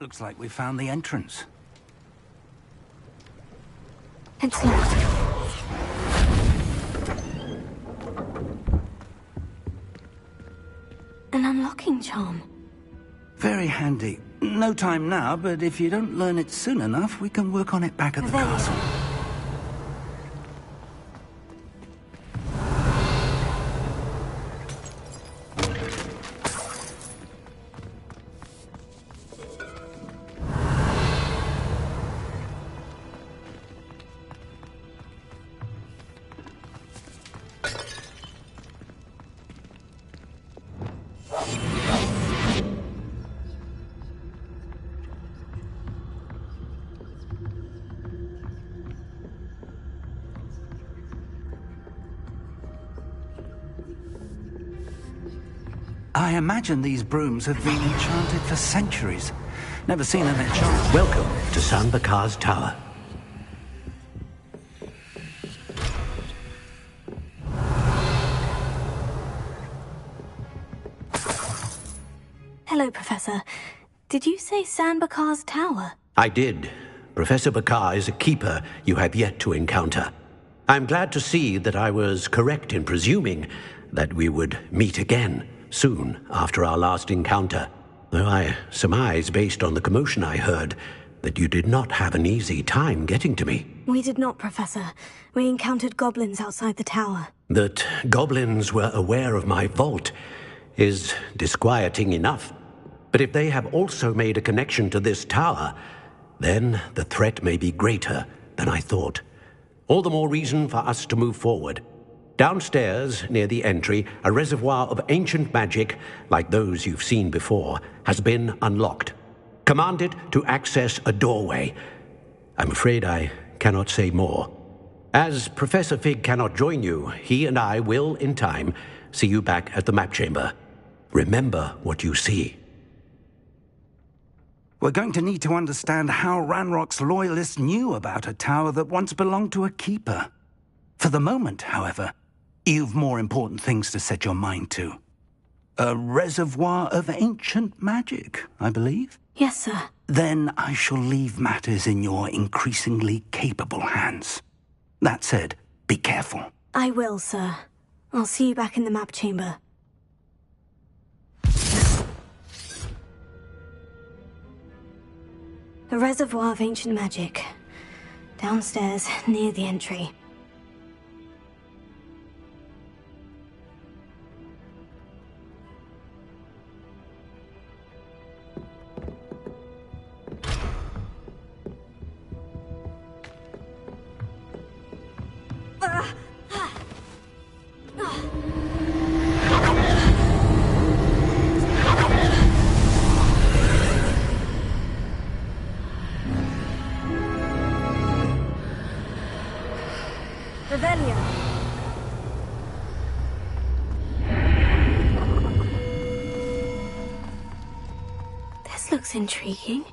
Looks like we found the entrance. It's locked. An unlocking charm. Very handy. No time now, but if you don't learn it soon enough, we can work on it back at the castle. I imagine these brooms have been enchanted for centuries. Never seen an enchant. Welcome to San Bakar's Tower. Hello, Professor. Did you say San Bakar's Tower? I did. Professor Bakar is a keeper you have yet to encounter. I'm glad to see that I was correct in presuming that we would meet again soon after our last encounter, though I surmise, based on the commotion I heard, that you did not have an easy time getting to me. We did not, Professor. We encountered goblins outside the tower. That goblins were aware of my vault is disquieting enough. But if they have also made a connection to this tower, then the threat may be greater than I thought. All the more reason for us to move forward. Downstairs, near the entry, a reservoir of ancient magic, like those you've seen before, has been unlocked. Command it to access a doorway. I'm afraid I cannot say more. As Professor Fig cannot join you, he and I will, in time, see you back at the map chamber. Remember what you see. We're going to need to understand how Ranrock's loyalists knew about a tower that once belonged to a keeper. For the moment, however, you've more important things to set your mind to. A reservoir of ancient magic, I believe? Yes, sir. Then I shall leave matters in your increasingly capable hands. That said, be careful. I will, sir. I'll see you back in the map chamber. A reservoir of ancient magic. Downstairs, near the entry. This looks intriguing.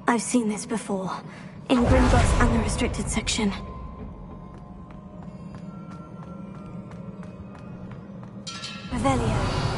I've seen this before, in Gringotts and the restricted section. Revelio.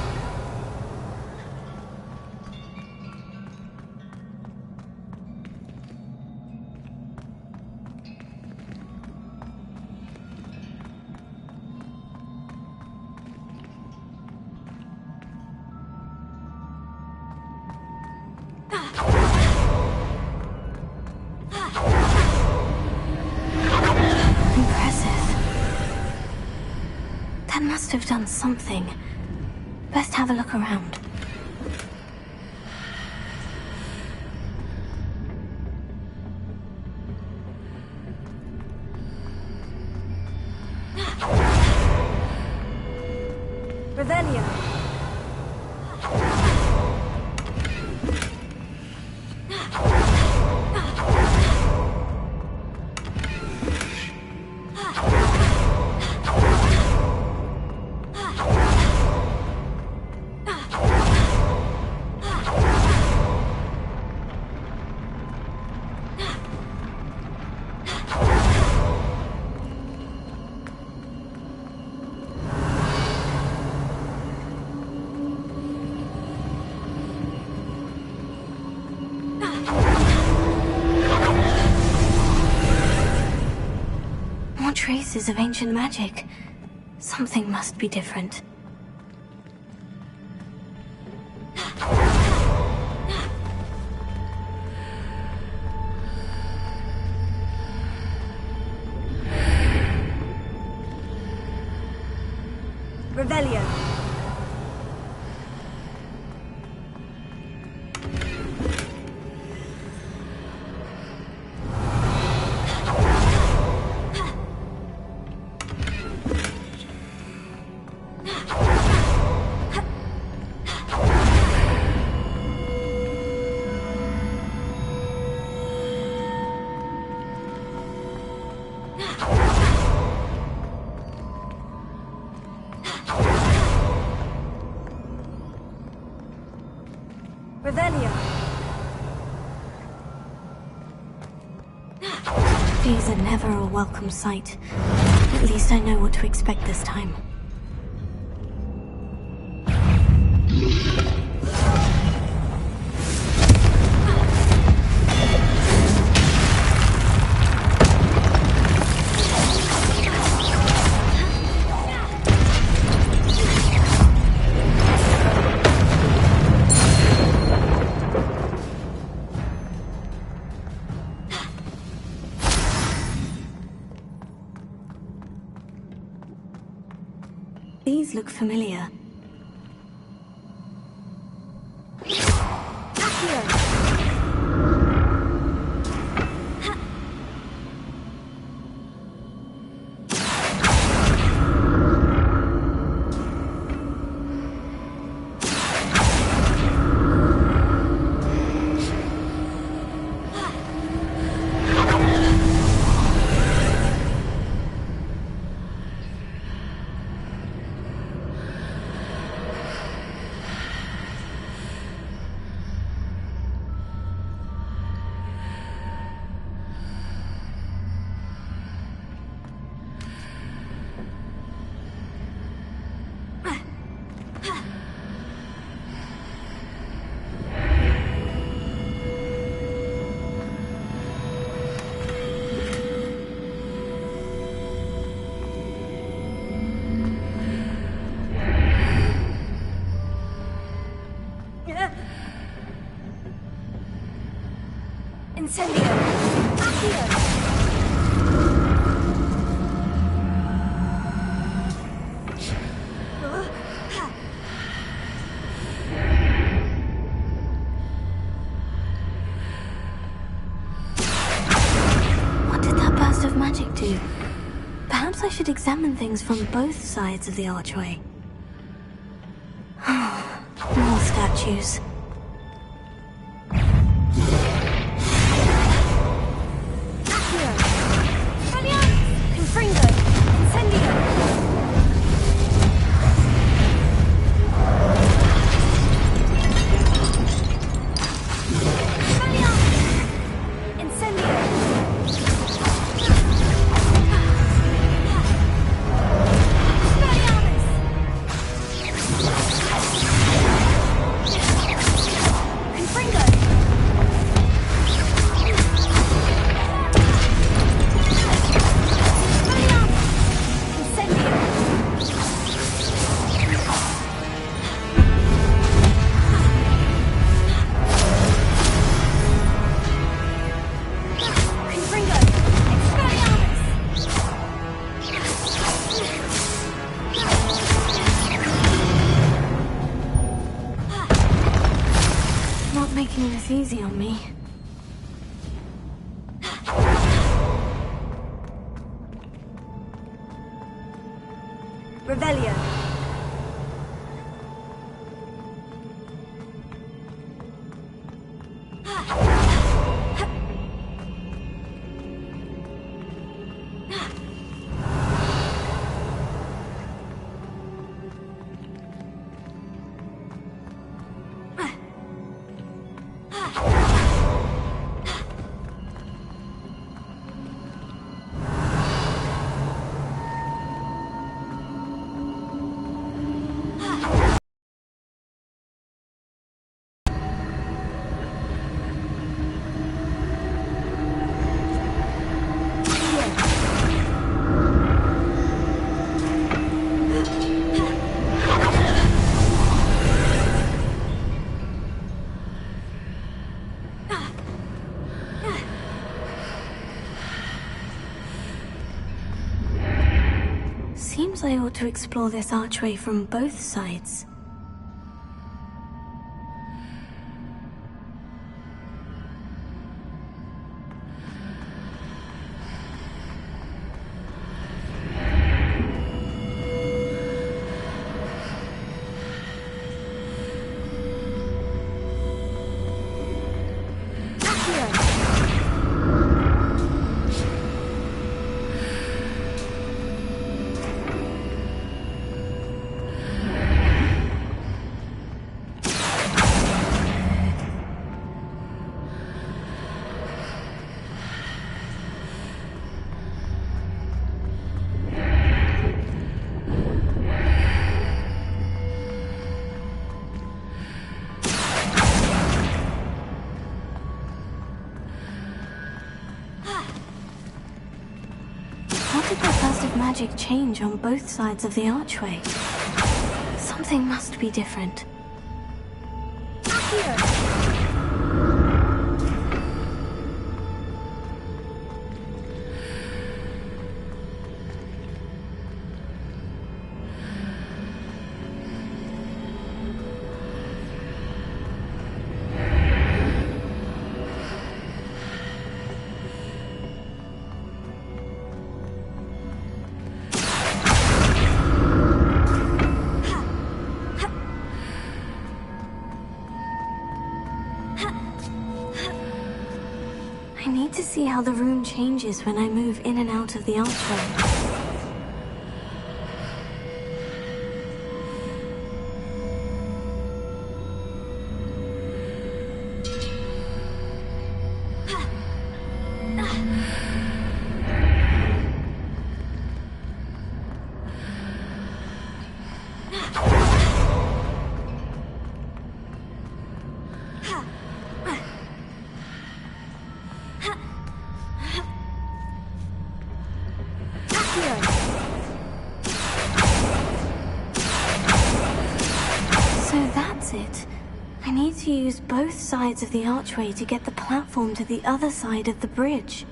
Ran must have done something. Best have a look around. Revelio. Traces of ancient magic. Something must be different. Revelio. Revelio. These are never a welcome sight. At least I know what to expect this time. These look familiar. Incendio. Accio. What did that burst of magic do? Perhaps I should examine things from both sides of the archway. More statues. Revelio. Seems I ought to explore this archway from both sides. How did the burst of magic change on both sides of the archway? Something must be different. I need to see how the room changes when I move in and out of the archway. So that's it. I need to use both sides of the archway to get the platform to the other side of the bridge.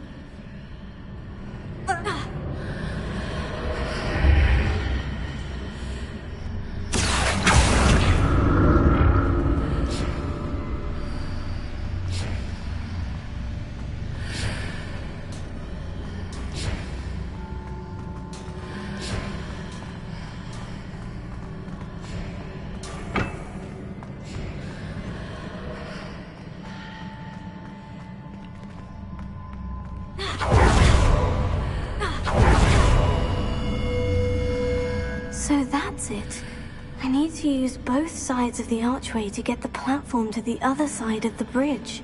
So that's it. I need to use both sides of the archway to get the platform to the other side of the bridge.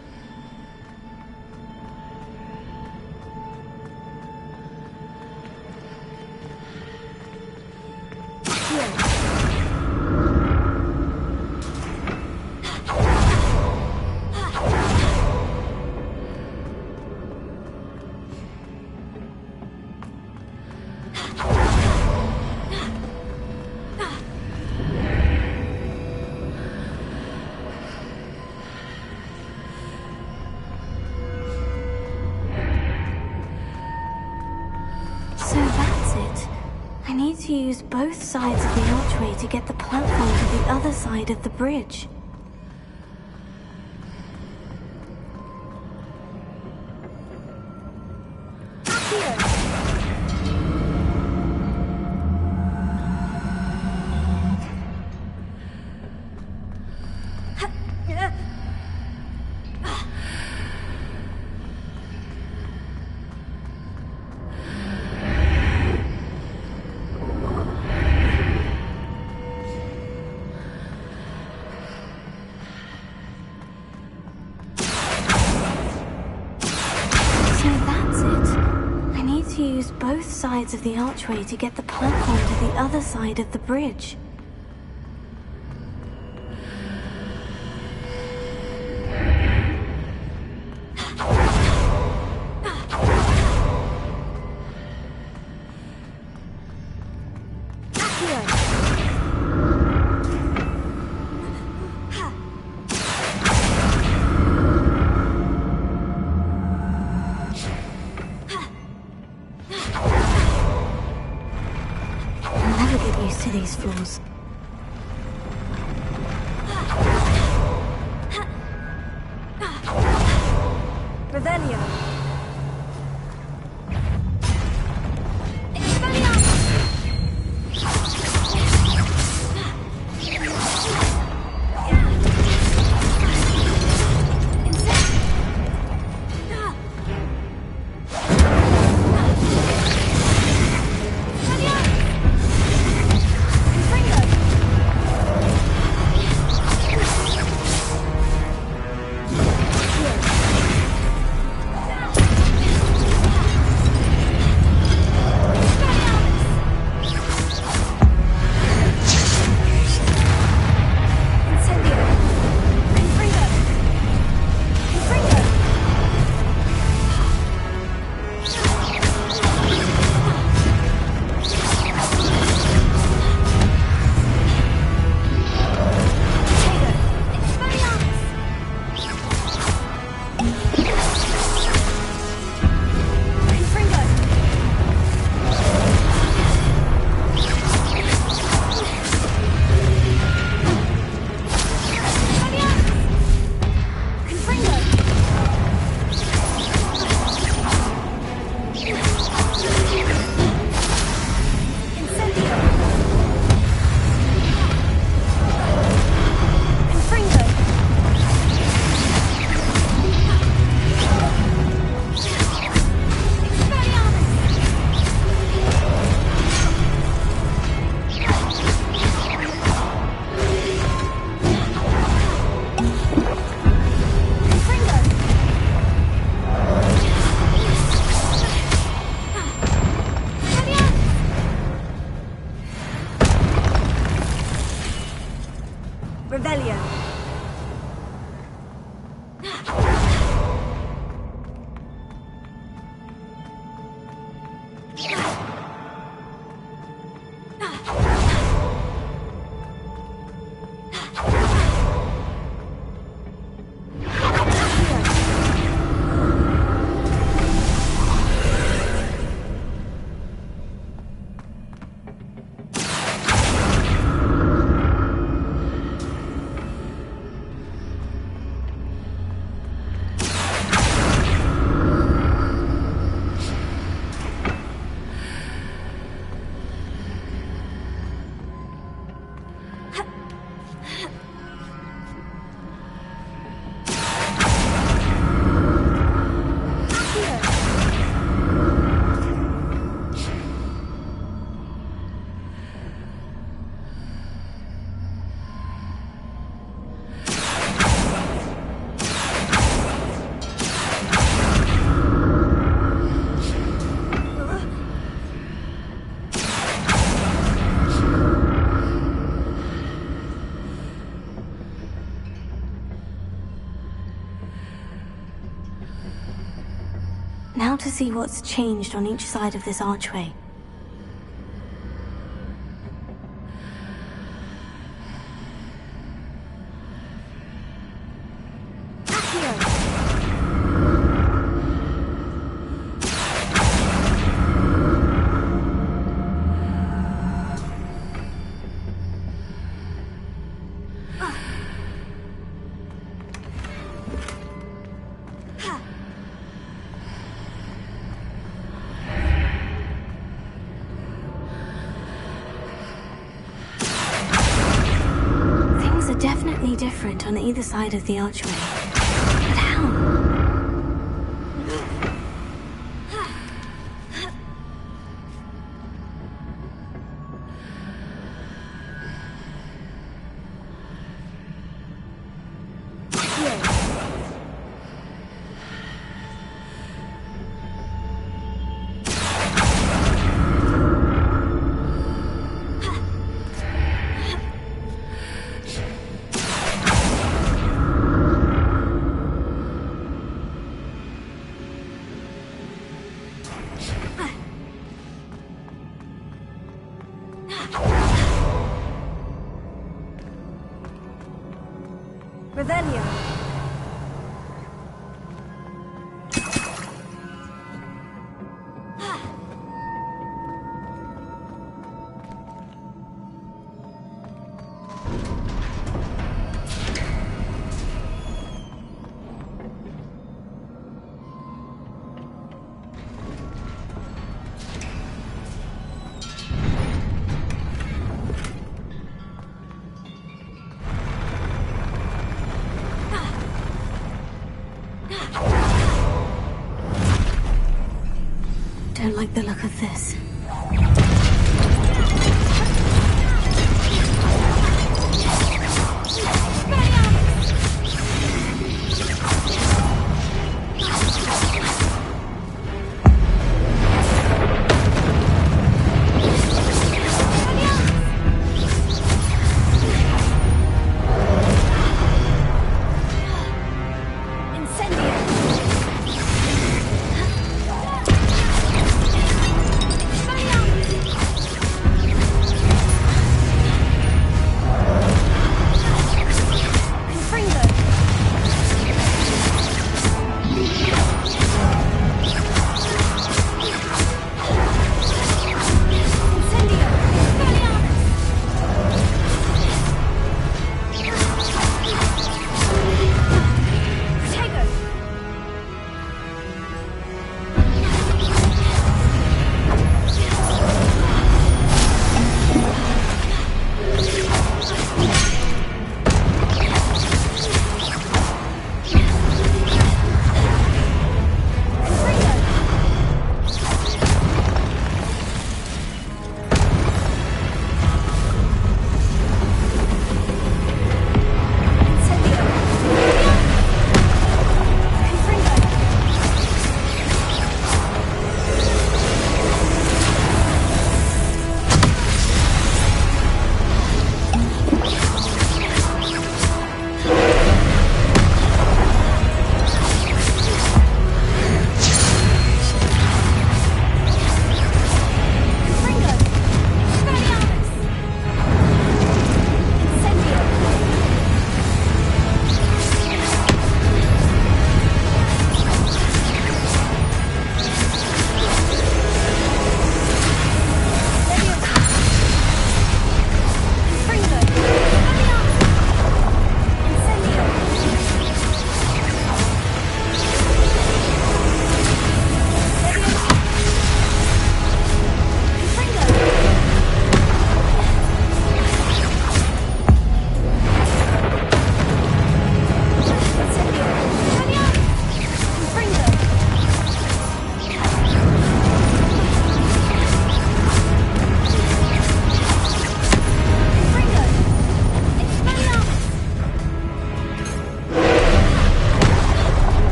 I need to use both sides of the archway to get the platform to the other side of the bridge. use both sides of the archway to get the platform to the other side of the bridge. To these floors. Revelio. Revelio. Now to see what's changed on each side of this archway. Definitely different on either side of the archway. But how? Revelio. Don't like the look of this.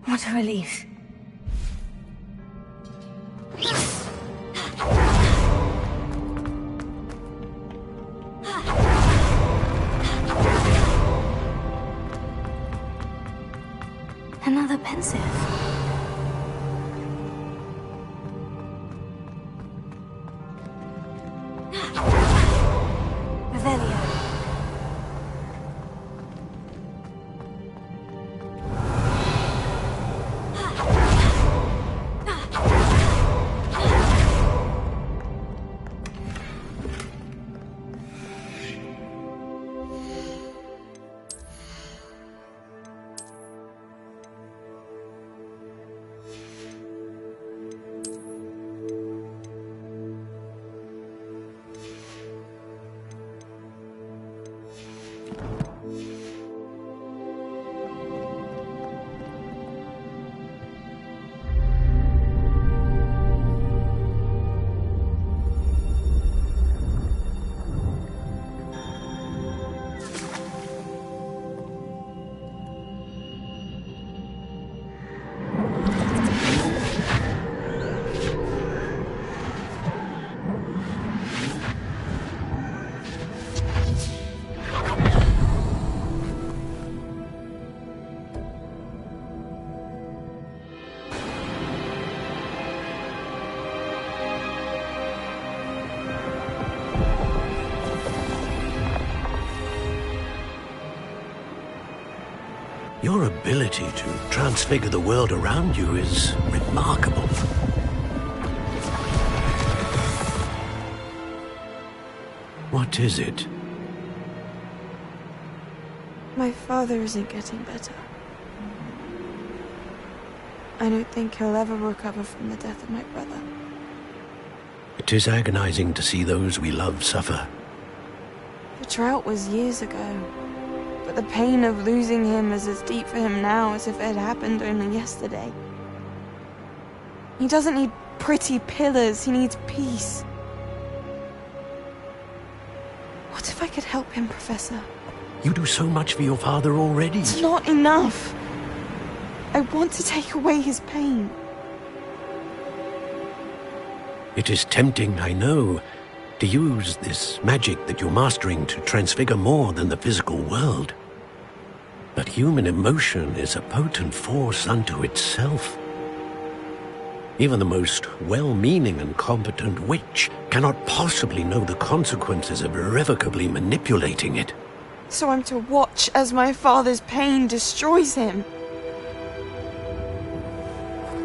What a relief. Another pensive. Your ability to transfigure the world around you is remarkable. What is it? My father isn't getting better. I don't think he'll ever recover from the death of my brother. It is agonizing to see those we love suffer. The drought was years ago, but the pain of losing him is as deep for him now as if it had happened only yesterday. He doesn't need pretty pillars, he needs peace. What if I could help him, Professor? You do so much for your father already. It's not enough. I want to take away his pain. It is tempting, I know, to use this magic that you're mastering to transfigure more than the physical world. But human emotion is a potent force unto itself. Even the most well-meaning and competent witch cannot possibly know the consequences of irrevocably manipulating it. So I'm to watch as my father's pain destroys him.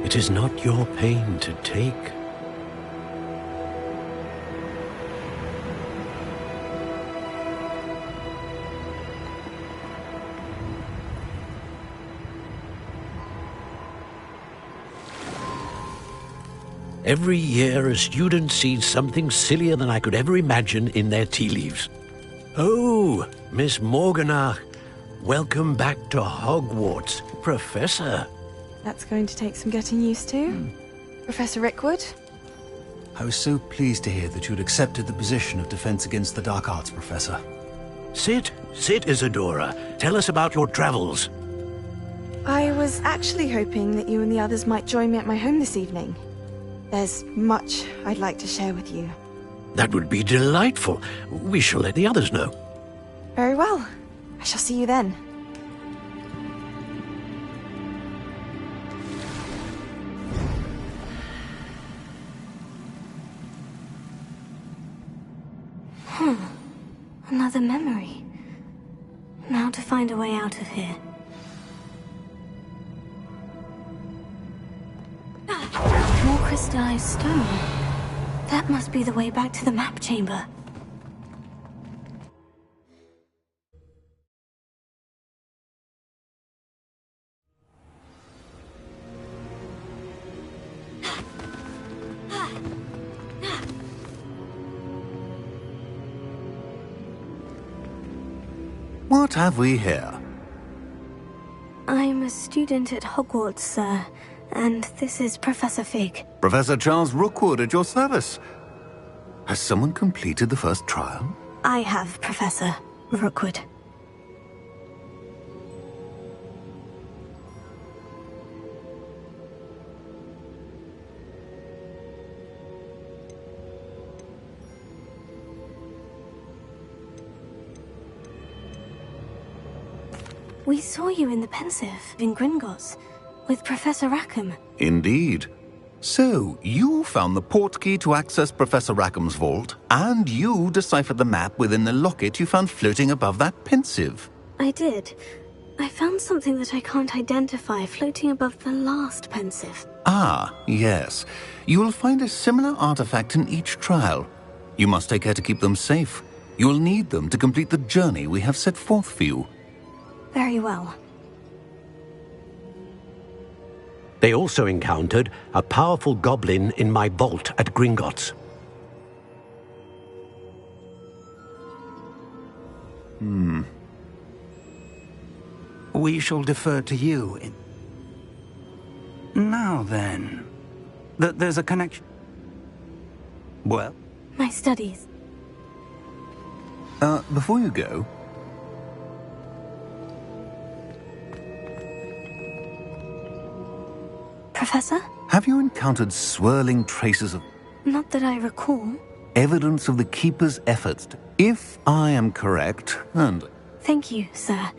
It is not your pain to take. Every year, a student sees something sillier than I could ever imagine in their tea leaves. Oh, Miss Morganach, welcome back to Hogwarts, Professor. That's going to take some getting used to. Professor Rickwood? I was so pleased to hear that you'd accepted the position of Defense Against the Dark Arts, Professor. Sit, Isadora. Tell us about your travels. I was actually hoping that you and the others might join me at my home this evening. There's much I'd like to share with you. That would be delightful. We shall let the others know. Very well. I shall see you then. Another memory. Now to find a way out of here. More crystallized stone. That must be the way back to the map chamber. What have we here? I'm a student at Hogwarts, sir, and this is Professor Fig. Professor Charles Rookwood at your service. Has someone completed the first trial? I have, Professor Rookwood. We saw you in the Pensive in Gringotts with Professor Rackham. Indeed. So, you found the portkey to access Professor Rackham's vault, and you deciphered the map within the locket you found floating above that Pensive. I did. I found something that I can't identify floating above the last Pensive. Ah, yes. You will find a similar artifact in each trial. You must take care to keep them safe. You will need them to complete the journey we have set forth for you. Very well. They also encountered a powerful goblin in my vault at Gringotts. We shall defer to you. Now then, there's a connection. Well? My studies. Before you go, Professor? have you encountered swirling traces of Not that I recall. evidence of the Keeper's efforts? If I am correct, and Thank you, sir.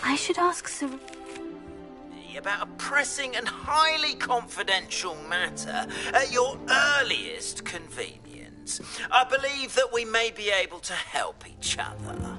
I should ask Sir... About a pressing and highly confidential matter at your earliest convenience. I believe that we may be able to help each other.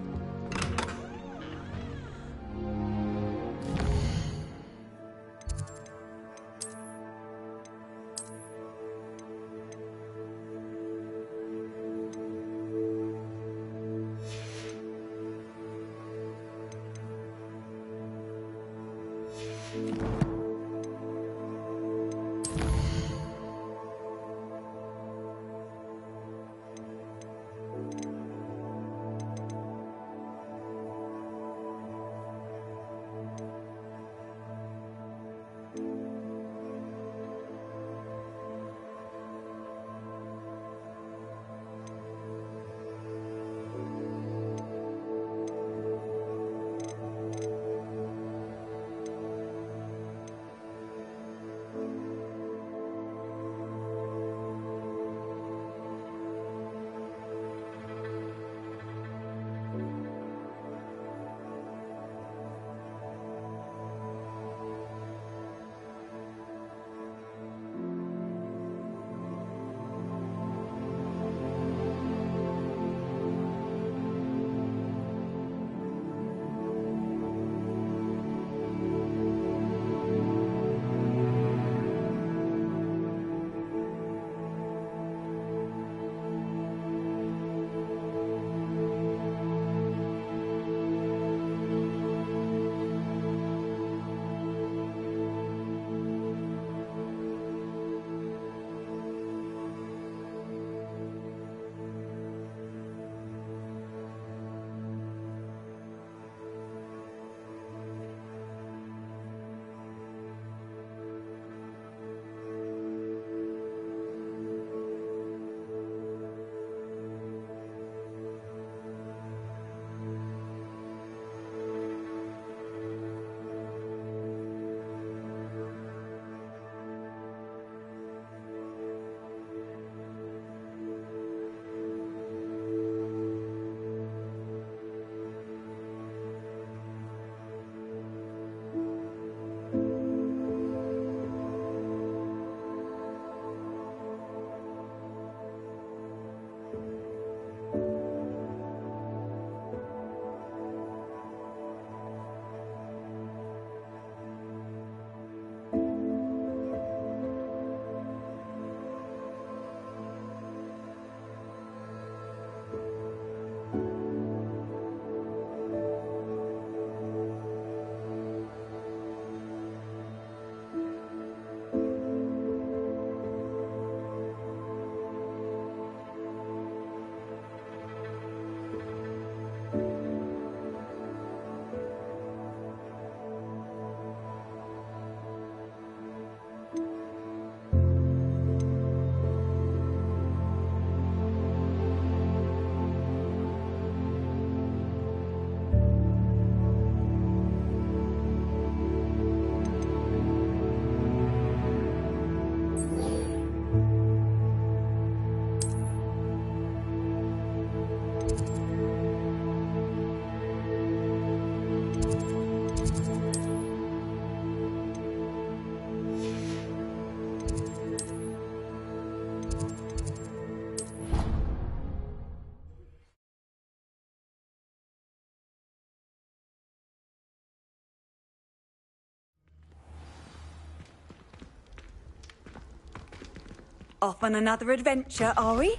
Off on another adventure, are we?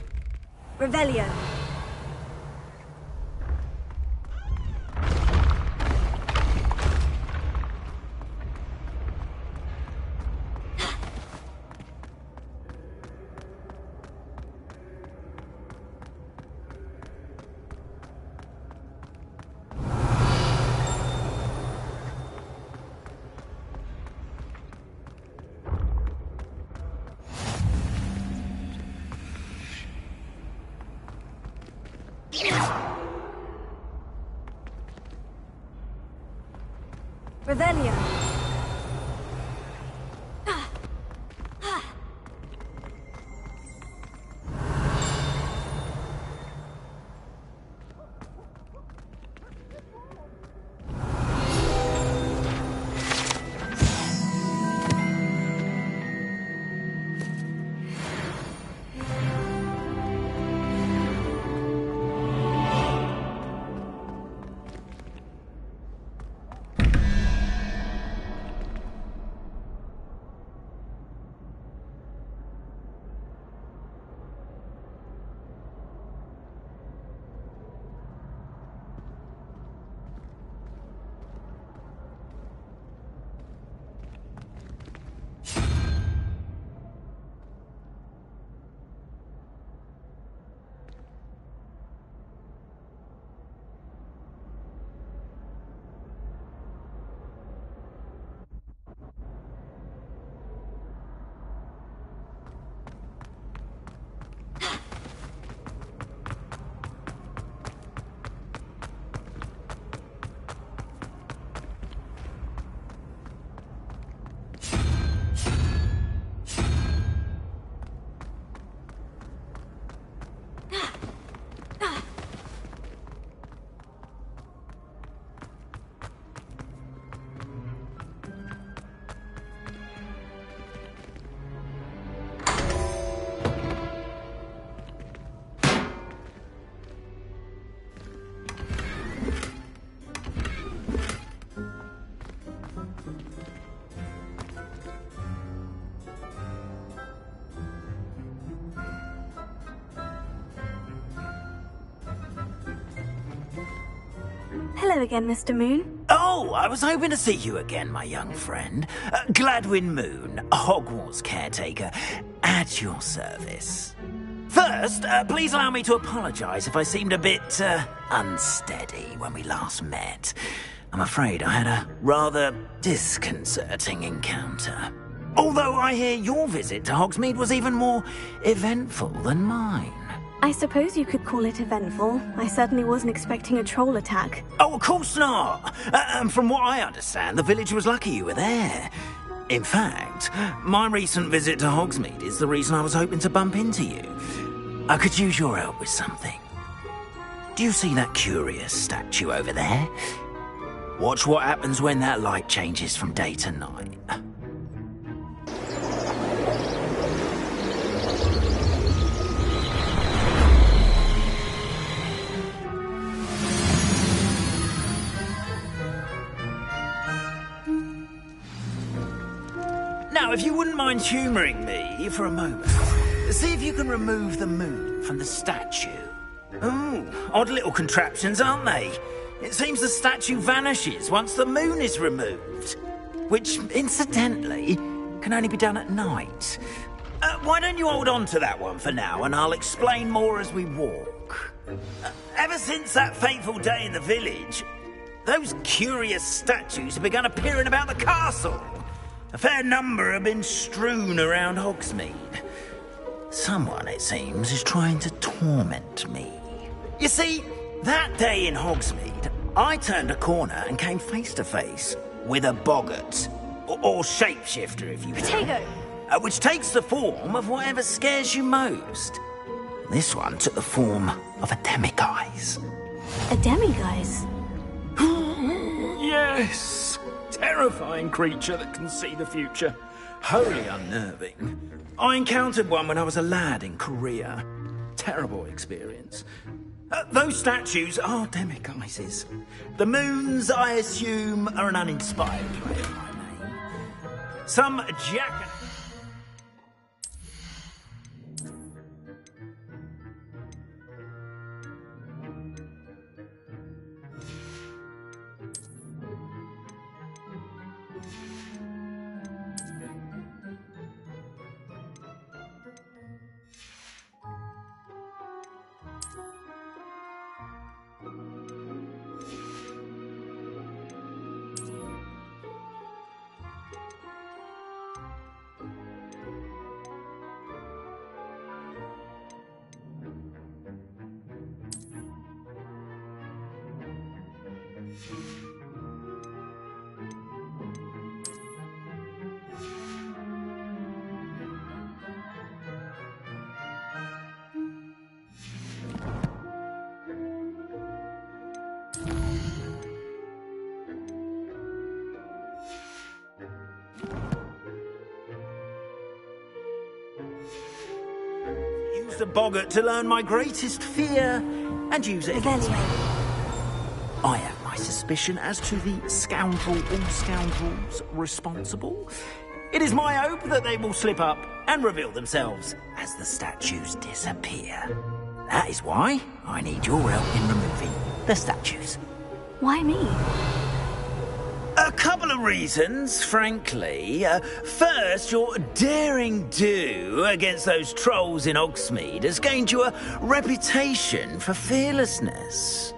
Revelio. Revelio. Hello again, Mr. Moon. Oh, I was hoping to see you again, my young friend. Gladwin Moon, Hogwarts caretaker, at your service. First, please allow me to apologise if I seemed a bit unsteady when we last met. I'm afraid I had a rather disconcerting encounter. Although I hear your visit to Hogsmeade was even more eventful than mine. I suppose you could call it eventful. I certainly wasn't expecting a troll attack. Oh, of course not. And from what I understand, the village was lucky you were there. In fact, my recent visit to Hogsmeade is the reason I was hoping to bump into you. I could use your help with something. Do you see that curious statue over there? Watch what happens when that light changes from day to night. Now, if you wouldn't mind humouring me for a moment, see if you can remove the moon from the statue. Oh, odd little contraptions, aren't they? It seems the statue vanishes once the moon is removed. Which, incidentally, can only be done at night. Why don't you hold on to that one for now, and I'll explain more as we walk. Ever since that fateful day in the village, those curious statues have begun appearing about the castle. A fair number have been strewn around Hogsmeade. Someone, it seems, is trying to torment me. You see, that day in Hogsmeade, I turned a corner and came face to face with a boggart, or shapeshifter if you will. Potato! Which takes the form of whatever scares you most. This one took the form of a demiguise. A demiguise? Yes! Terrifying creature that can see the future. Wholly unnerving. I encountered one when I was a lad in Korea. Terrible experience. Those statues are demiguises. The moons, I assume, are an uninspired play of my name. Some jack... chose the boggart to learn my greatest fear and use it against me. I have my suspicion as to the scoundrel or scoundrels responsible. It is my hope that they will slip up and reveal themselves as the statues disappear. That is why I need your help in removing the statues. Why me? A couple of reasons, frankly. First, your daring do against those trolls in Hogsmeade has gained you a reputation for fearlessness.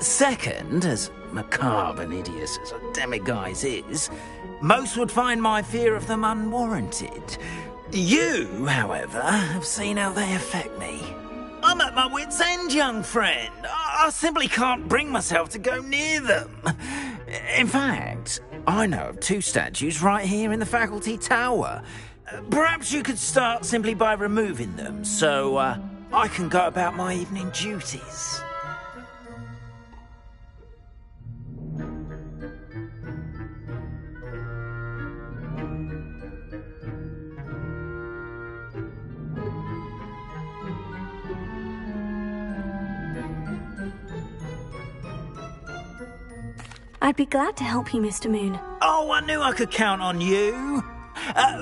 Second, as macabre and hideous as a demiguise is, most would find my fear of them unwarranted. You, however, have seen how they affect me. I'm at my wit's end, young friend. I simply can't bring myself to go near them. In fact, I know of 2 statues right here in the faculty tower. Perhaps you could start simply by removing them, so I can go about my evening duties. I'd be glad to help you, Mr. Moon. Oh, I knew I could count on you.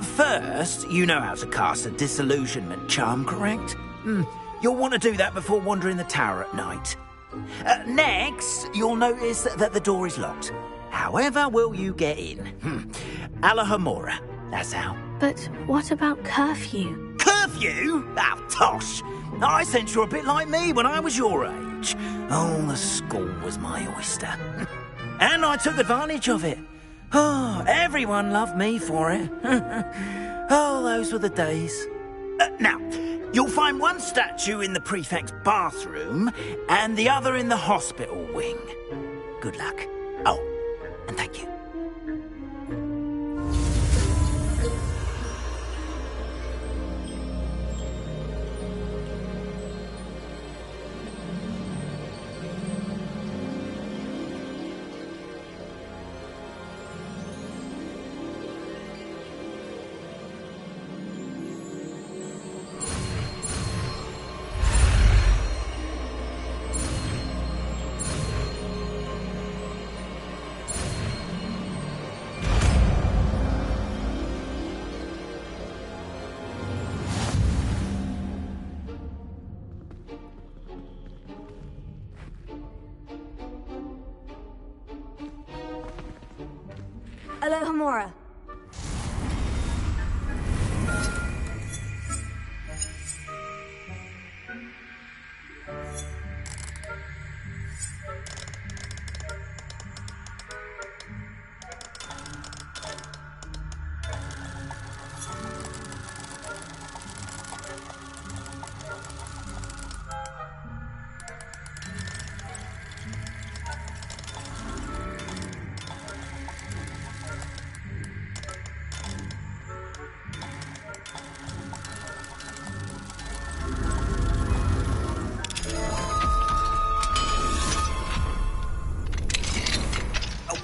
First, you know how to cast a disillusionment charm, correct? You'll want to do that before wandering the tower at night. Next, you'll notice that the door is locked. However will you get in? Alahomora, that's how. But what about curfew? Curfew? Oh, tosh! I sense you're a bit like me when I was your age. Oh, the school was my oyster. And I took advantage of it. Oh, everyone loved me for it. Oh, those were the days. Now, you'll find one statue in the prefect's bathroom and the other in the hospital wing. Good luck. Oh, and thank you. Alohomora.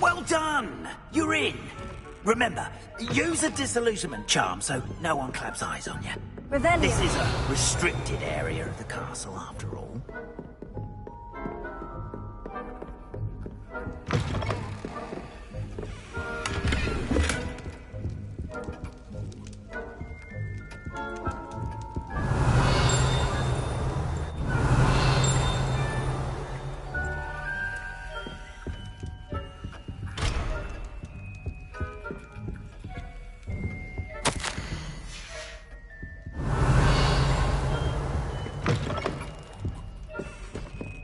Well done! You're in. Remember, use a disillusionment charm so no one claps eyes on you. Revelio. This is a restricted area of the castle, after all.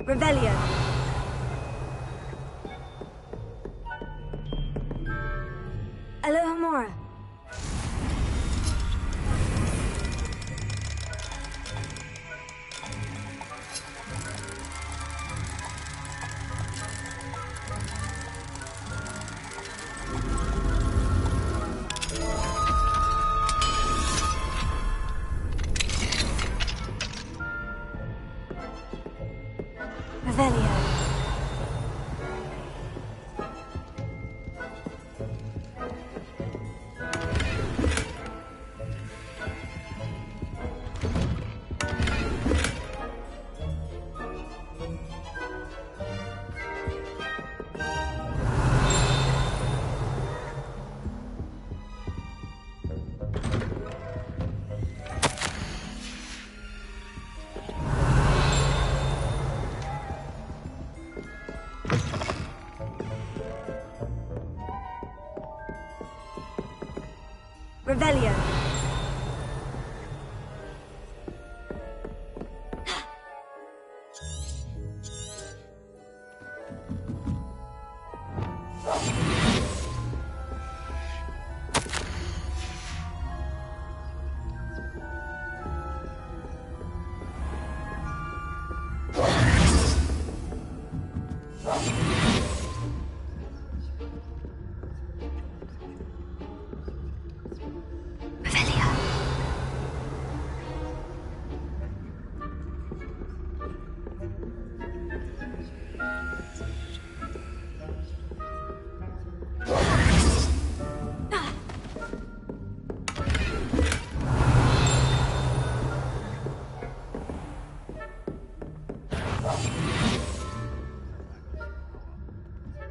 Revelio. Alohomora. Revelio. Revelio.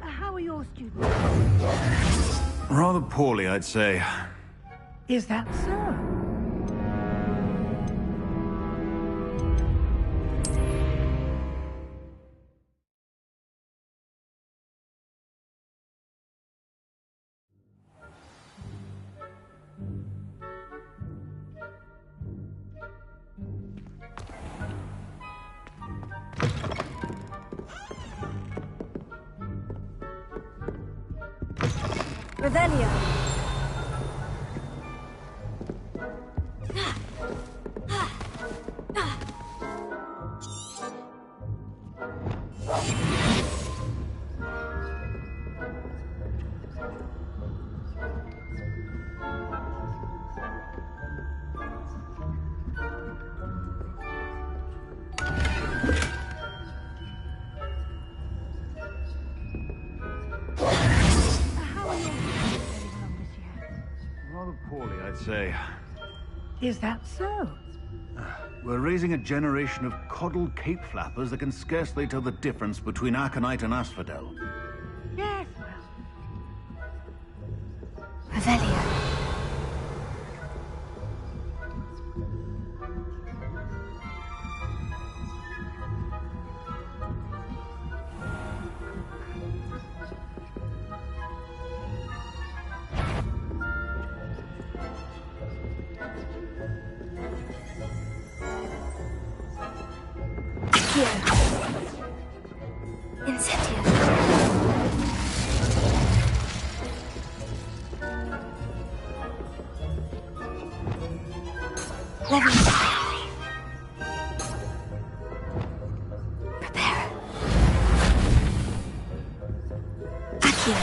How are your students? Rather poorly, I'd say. Is that so? Revelio. Rather poorly, I'd say. Is that so? We're raising a generation of coddled cape flappers that can scarcely tell the difference between aconite and asphodel. Yes, Revelio. Incendio. Levio. Prepare. Accio.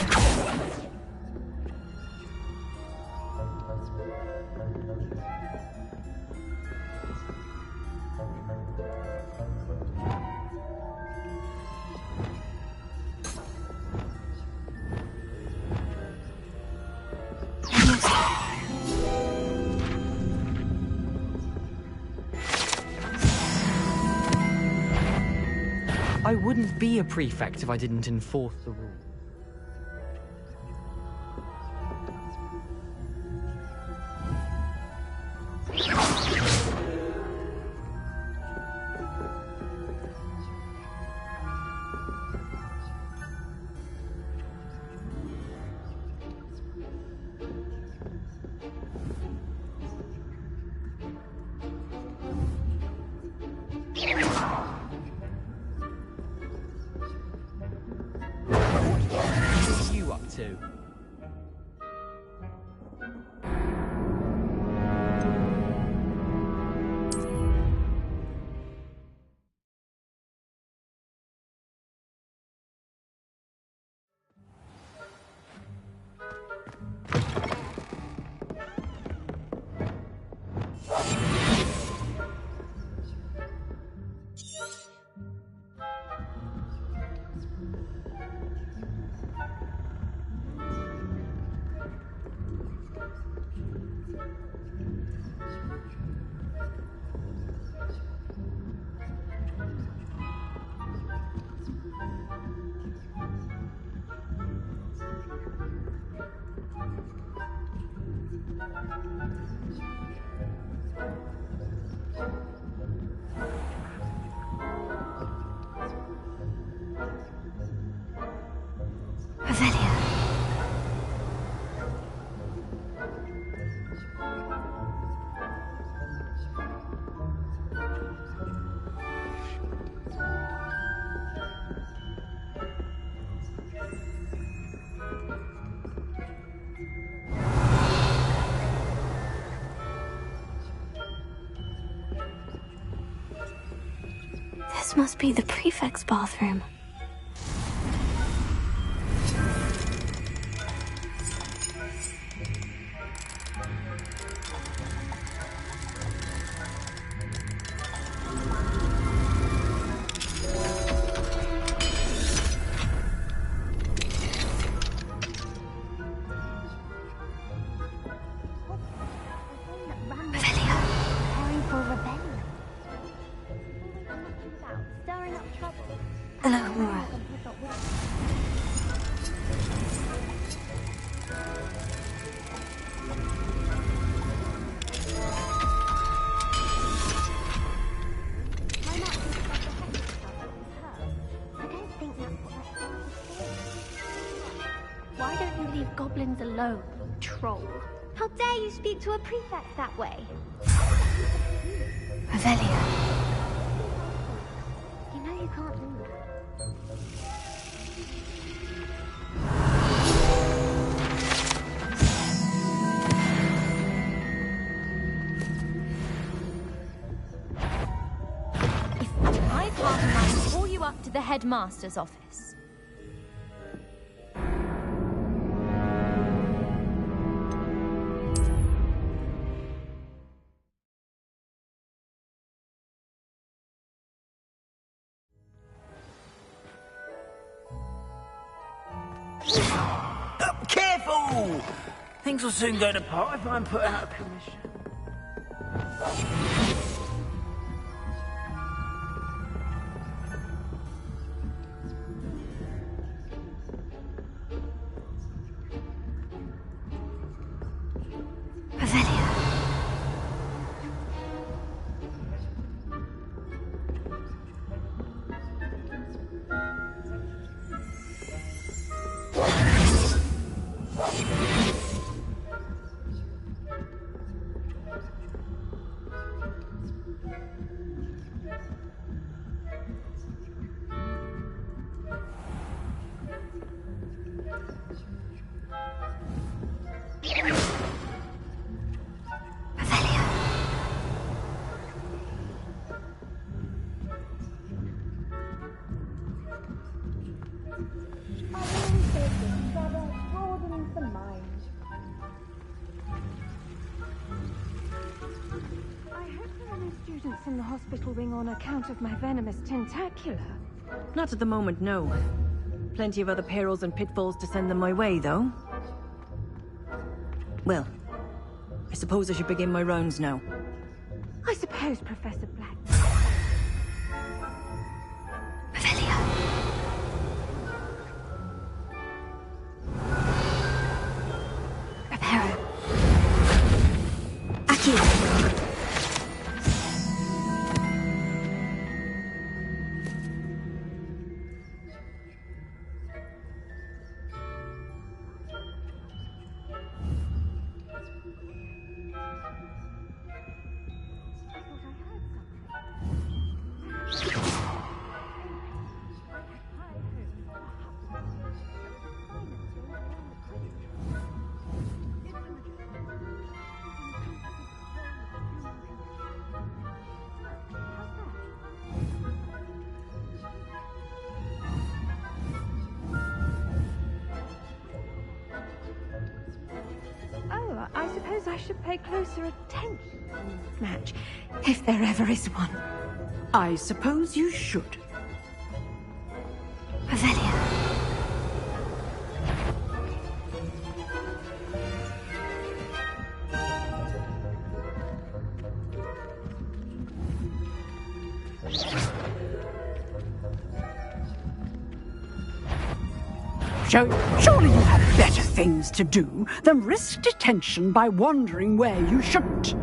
I wouldn't be a prefect if I didn't enforce the rule. What are you up to? This must be the prefect's bathroom. Why don't you leave goblins alone, you troll? How dare you speak to a prefect that way? Revelio. You know you can't do that. If I pass I call you up to the headmaster's office. Careful! Things will soon go to pot if I'm put out of commission. Students in the hospital ring on account of my venomous tentacula. Not at the moment, no. Plenty of other perils and pitfalls to send them my way, though. Well, I suppose I should begin my rounds now. I suppose, Professor Black. Reparo. I suppose I should pay closer attention in this match, if there ever is one. I suppose you should. Revelio. Surely you have better things to do than risk detention by wandering where you shouldn't.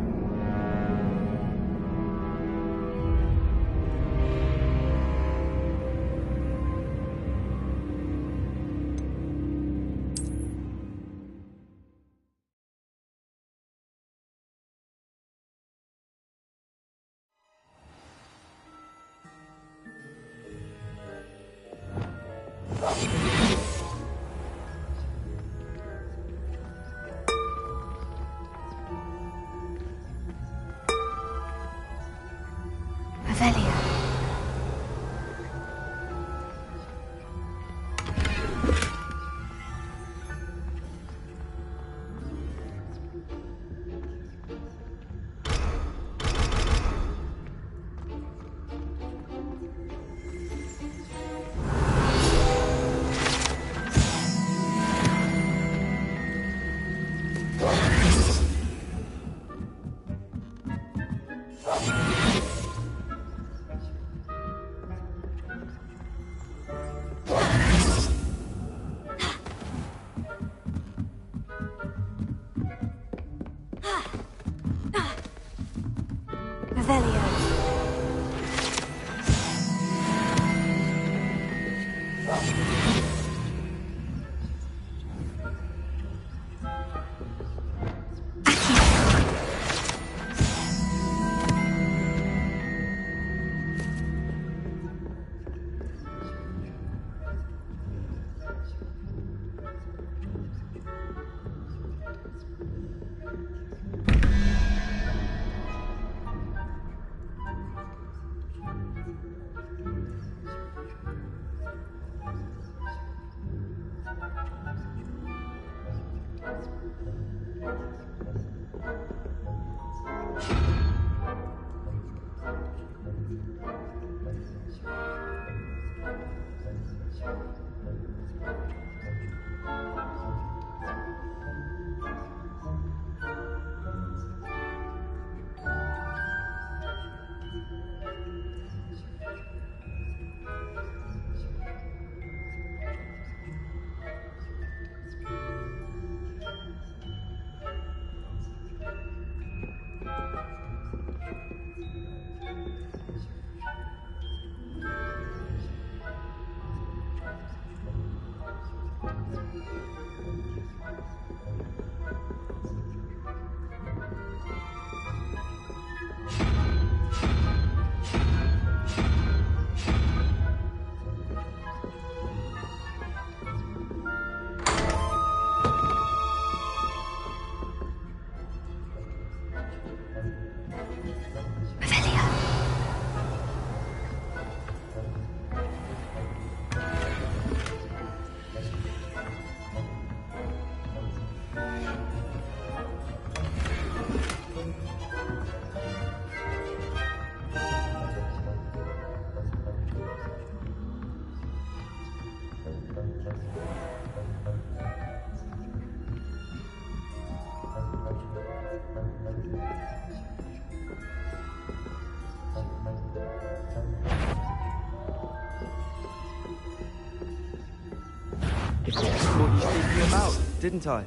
What you thinking about, didn't I?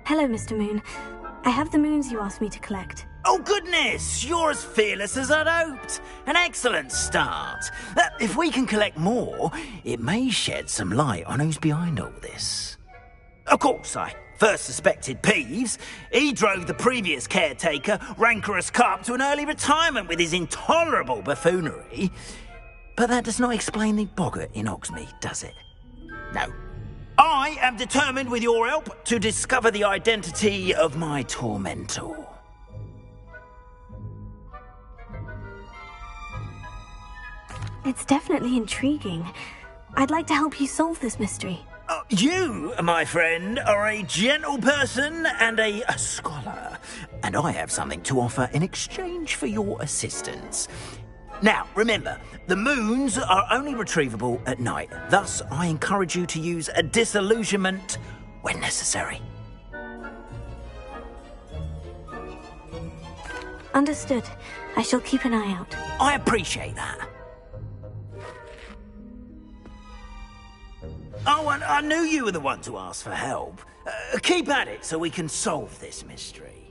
Hello, Mr. Moon. I have the moons you asked me to collect. Oh, goodness! You're as fearless as I'd hoped. An excellent start. If we can collect more, it may shed some light on who's behind all this. Of course, I first suspected Peeves. He drove the previous caretaker, Rancorous Carp, to an early retirement with his intolerable buffoonery. But that does not explain the boggart in Hogsmeade, does it? No. I am determined, with your help, to discover the identity of my tormentor. It's definitely intriguing. I'd like to help you solve this mystery. You, my friend, are a gentle person and a scholar, and I have something to offer in exchange for your assistance. Now, remember, the moons are only retrievable at night. Thus, I encourage you to use a disillusionment when necessary. Understood. I shall keep an eye out. I appreciate that. Oh, and I knew you were the one to ask for help. Keep at it so we can solve this mystery.